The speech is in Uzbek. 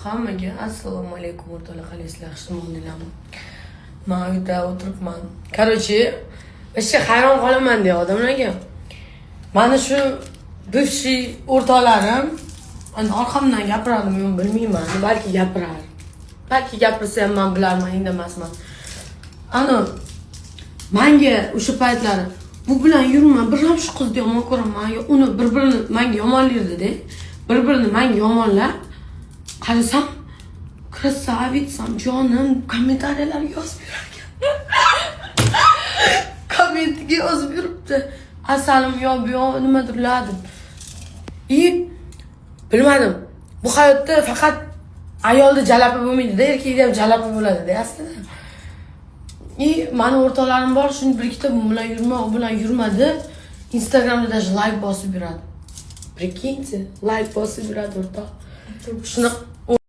Hammaga assalomu alaykum o'rtoqlar, qalaysizlar, yaxshimisiz? Men uyda o'tiribman. Короче, ishga hayron qolaman deya odamlarga. Mana shu bivshiy o'rtoqlarim orqamdan gapiradimi, men bilmayman, balki gapirar. Balki gapirsa ham men bilarman, indamasman. Menga o'sha paytlari bu bilan yurma, bir ham shu qizni yomon ko'raman, uni bir-birini menga yomonlaydi-da. Bir-birini menga yomonlab qarasam, krasavitsam, jonim, kommentariyalarga yozib yurarkan. Kommentiga yozib yuribdi. Asalim yo bu yo nimadirladim. Bilmadim. Bu hayotda faqat ayolda jalapa bo'lmaydi-da, erkakda ham jalapa bo'ladi-da aslida. Mani o'rtoqlarim bor, shuni bir ikkita bu bilan yurma, u bilan yurma deb Instagramda даже like bosib yuradi. Прикиньте, like bosib yuradi o'rtoq. Shuni